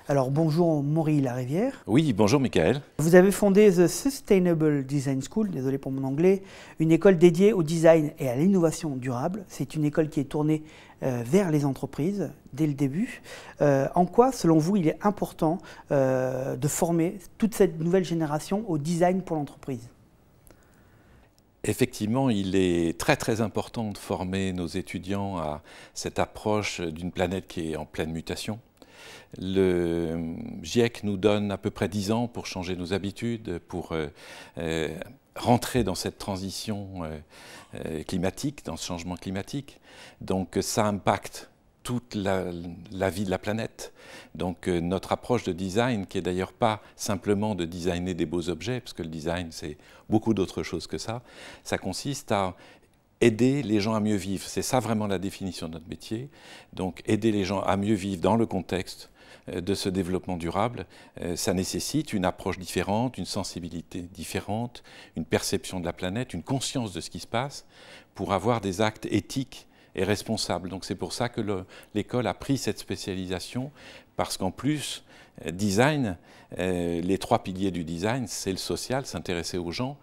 Alors bonjour Maury Larivière. Oui, bonjour Michael. Vous avez fondé The Sustainable Design School, désolé pour mon anglais, une école dédiée au design et à l'innovation durable. C'est une école qui est tournée vers les entreprises dès le début. En quoi, selon vous, il est important de former toute cette nouvelle génération au design pour l'entreprise ? Effectivement, il est très important de former nos étudiants à cette approche d'une planète qui est en pleine mutation. Le GIEC nous donne à peu près 10 ans pour changer nos habitudes, pour rentrer dans cette transition climatique, dans ce changement climatique. Donc ça impacte toute la vie de la planète. Donc notre approche de design, qui est d'ailleurs pas simplement de designer des beaux objets, parce que le design c'est beaucoup d'autres choses que ça consiste à aider les gens à mieux vivre. C'est ça vraiment la définition de notre métier. Donc aider les gens à mieux vivre dans le contexte de ce développement durable, ça nécessite une approche différente, une sensibilité différente, une perception de la planète, une conscience de ce qui se passe, pour avoir des actes éthiques et responsables. Donc c'est pour ça que l'école a pris cette spécialisation, parce qu'en plus, design, les 3 piliers du design, c'est le social, s'intéresser aux gens,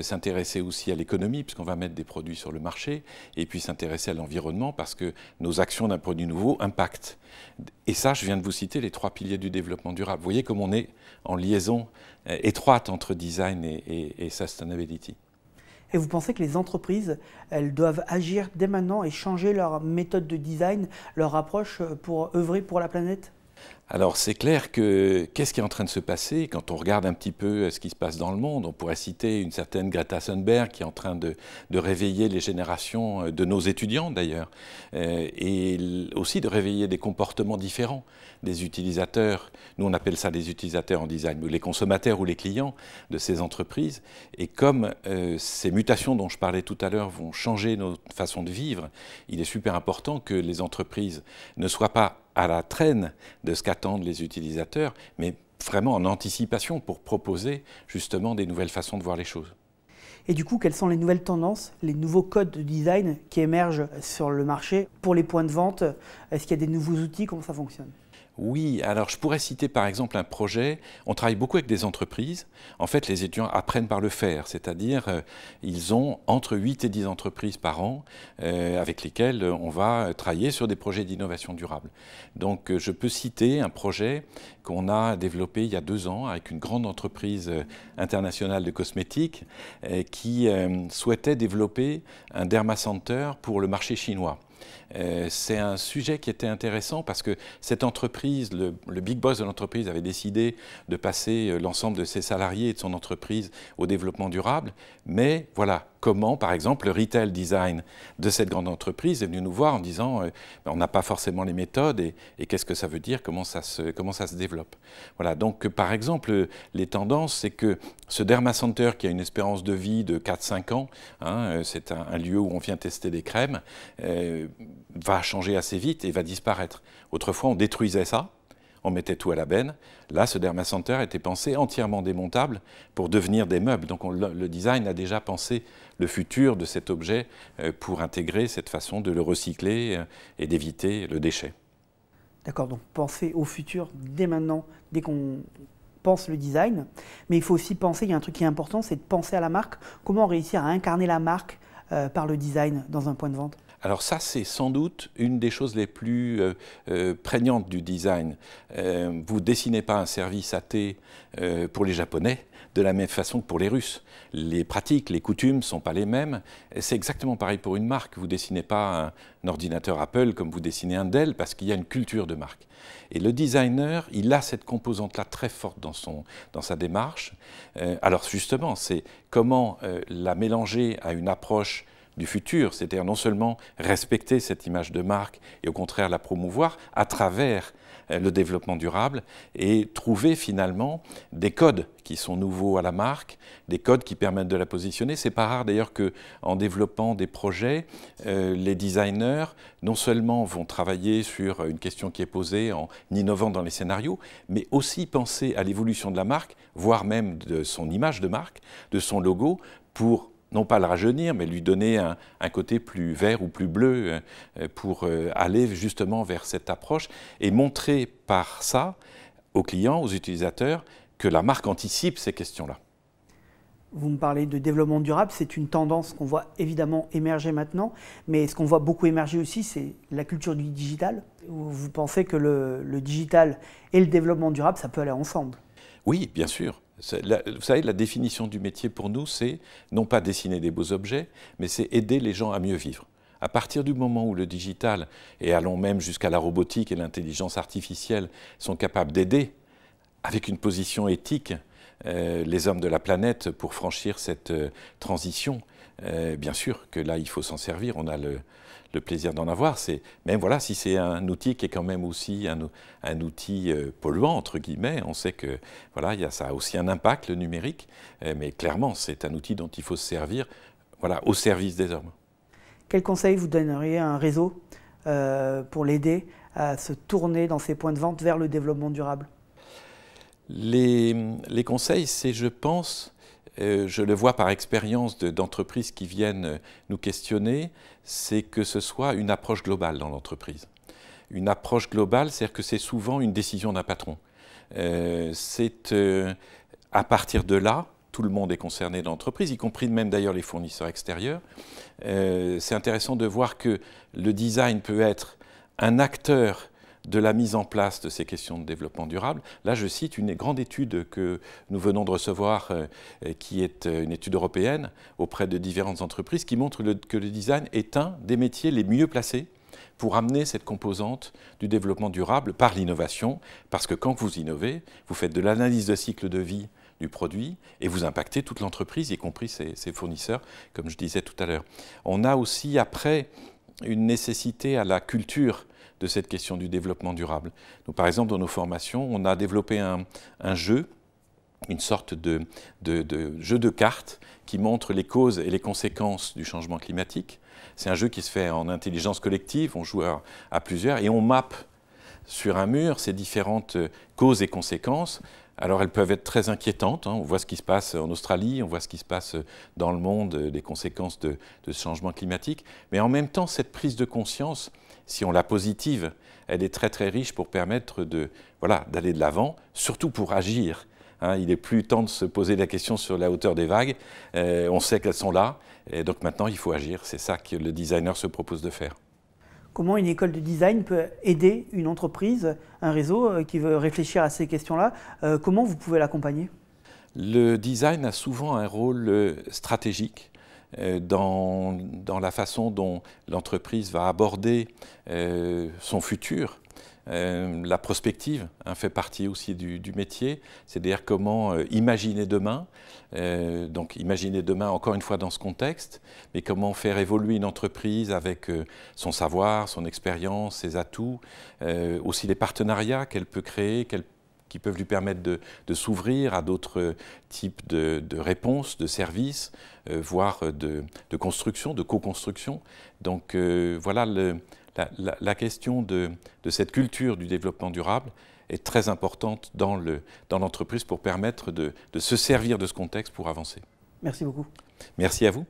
s'intéresser aussi à l'économie, puisqu'on va mettre des produits sur le marché, et puis s'intéresser à l'environnement, parce que nos actions d'un produit nouveau impactent. Et ça, je viens de vous citer les 3 piliers du développement durable. Vous voyez comme on est en liaison étroite entre design et sustainability. Et vous pensez que les entreprises, elles doivent agir dès maintenant et changer leur méthode de design, leur approche pour œuvrer pour la planète ? Alors c'est clair que qu'est-ce qui est en train de se passer quand on regarde un petit peu ce qui se passe dans le monde? On pourrait citer une certaine Greta Thunberg qui est en train de réveiller les générations de nos étudiants d'ailleurs, et aussi de réveiller des comportements différents des utilisateurs. Nous on appelle ça des utilisateurs en design, les consommateurs ou les clients de ces entreprises. Et comme ces mutations dont je parlais tout à l'heure vont changer notre façon de vivre, il est super important que les entreprises ne soient pas à la traîne de ce qu'attendent les utilisateurs, mais vraiment en anticipation pour proposer justement des nouvelles façons de voir les choses. Et du coup, quelles sont les nouvelles tendances, les nouveaux codes de design qui émergent sur le marché pour les points de vente? Est-ce qu'il y a des nouveaux outils? Comment ça fonctionne? Oui, alors je pourrais citer par exemple un projet, on travaille beaucoup avec des entreprises, en fait les étudiants apprennent par le faire, c'est-à-dire ils ont entre 8 et 10 entreprises par an avec lesquelles on va travailler sur des projets d'innovation durable. Donc je peux citer un projet qu'on a développé il y a 2 ans avec une grande entreprise internationale de cosmétiques qui souhaitait développer un dermacenter pour le marché chinois. C'est un sujet qui était intéressant parce que cette entreprise, le big boss de l'entreprise avait décidé de passer l'ensemble de ses salariés et de son entreprise au développement durable. Mais voilà, comment par exemple le retail design de cette grande entreprise est venu nous voir en disant on n'a pas forcément les méthodes et qu'est-ce que ça veut dire, comment ça se développe. Voilà, donc par exemple les tendances, c'est que ce dermacenter qui a une espérance de vie de 4-5 ans, hein, c'est un lieu où on vient tester des crèmes, va changer assez vite et va disparaître. Autrefois, on détruisait ça, on mettait tout à la benne. Là, ce dermacenter était pensé entièrement démontable pour devenir des meubles. Donc le design a déjà pensé le futur de cet objet pour intégrer cette façon de le recycler et d'éviter le déchet. D'accord, donc penser au futur dès maintenant, dès qu'on pense le design. Mais il faut aussi penser, il y a un truc qui est important, c'est de penser à la marque. Comment réussir à incarner la marque par le design dans un point de vente? Alors ça, c'est sans doute une des choses les plus prégnantes du design. Vous ne dessinez pas un service à thé pour les Japonais de la même façon que pour les Russes. Les pratiques, les coutumes ne sont pas les mêmes. C'est exactement pareil pour une marque. Vous ne dessinez pas un ordinateur Apple comme vous dessinez un Dell parce qu'il y a une culture de marque. Et le designer, il a cette composante-là très forte dans sa démarche. Alors justement, c'est comment la mélanger à une approche du futur, c'est-à-dire non seulement respecter cette image de marque et au contraire la promouvoir à travers le développement durable et trouver finalement des codes qui sont nouveaux à la marque, des codes qui permettent de la positionner. C'est pas rare d'ailleurs qu'en développant des projets, les designers non seulement vont travailler sur une question qui est posée en innovant dans les scénarios, mais aussi penser à l'évolution de la marque, voire même de son image de marque, de son logo, pour non pas le rajeunir, mais lui donner un côté plus vert ou plus bleu pour aller justement vers cette approche et montrer par ça aux clients, aux utilisateurs, que la marque anticipe ces questions-là. Vous me parlez de développement durable, c'est une tendance qu'on voit évidemment émerger maintenant, mais ce qu'on voit beaucoup émerger aussi, c'est la culture du digital. Vous pensez que le digital et le développement durable, ça peut aller ensemble? Oui, bien sûr. Vous savez, la définition du métier pour nous, c'est non pas dessiner des beaux objets, mais c'est aider les gens à mieux vivre. À partir du moment où le digital, et allons même jusqu'à la robotique et l'intelligence artificielle, sont capables d'aider, avec une position éthique, les hommes de la planète pour franchir cette transition, bien sûr que là, il faut s'en servir. On a le plaisir d'en avoir. Même voilà, si c'est un outil qui est quand même aussi un outil polluant, entre guillemets, on sait que voilà, ça a aussi un impact, le numérique, mais clairement, c'est un outil dont il faut se servir voilà, au service des hommes. Quel conseil vous donneriez à un réseau pour l'aider à se tourner dans ses points de vente vers le développement durable? Les conseils, c'est, je pense, je le vois par expérience d'entreprises qui viennent nous questionner, c'est que ce soit une approche globale dans l'entreprise. Une approche globale, c'est-à-dire que c'est souvent une décision d'un patron. À partir de là, tout le monde est concerné dans l'entreprise, y compris même d'ailleurs les fournisseurs extérieurs. C'est intéressant de voir que le design peut être un acteur de la mise en place de ces questions de développement durable. Là, je cite une grande étude que nous venons de recevoir, qui est une étude européenne auprès de différentes entreprises, qui montre que le design est un des métiers les mieux placés pour amener cette composante du développement durable par l'innovation, parce que quand vous innovez, vous faites de l'analyse de cycle de vie du produit et vous impactez toute l'entreprise, y compris ses fournisseurs, comme je disais tout à l'heure. On a aussi, après, une nécessité à la culture de cette question du développement durable. Donc, par exemple, dans nos formations, on a développé un jeu, une sorte de jeu de cartes qui montre les causes et les conséquences du changement climatique. C'est un jeu qui se fait en intelligence collective, on joue à plusieurs et on mappe sur un mur ces différentes causes et conséquences. Alors elles peuvent être très inquiétantes, hein. On voit ce qui se passe en Australie, on voit ce qui se passe dans le monde, les conséquences de ce changement climatique. Mais en même temps, cette prise de conscience, si on la positive, elle est très très riche pour permettre d'aller de l'avant, surtout pour agir. Hein, il n'est plus temps de se poser la question sur la hauteur des vagues, on sait qu'elles sont là, et donc maintenant il faut agir. C'est ça que le designer se propose de faire. Comment une école de design peut aider une entreprise, un réseau qui veut réfléchir à ces questions-là? Comment vous pouvez l'accompagner? Le design a souvent un rôle stratégique dans la façon dont l'entreprise va aborder son futur. La prospective fait partie aussi du métier, c'est-à-dire comment imaginer demain, donc imaginer demain encore une fois dans ce contexte, mais comment faire évoluer une entreprise avec son savoir, son expérience, ses atouts, aussi les partenariats qu'elle peut créer, qui peuvent lui permettre de s'ouvrir à d'autres types de réponses, de services, voire de construction, de co-construction. Donc voilà, la question de cette culture du développement durable est très importante dans l'entreprise pour permettre de se servir de ce contexte pour avancer. Merci beaucoup. Merci à vous.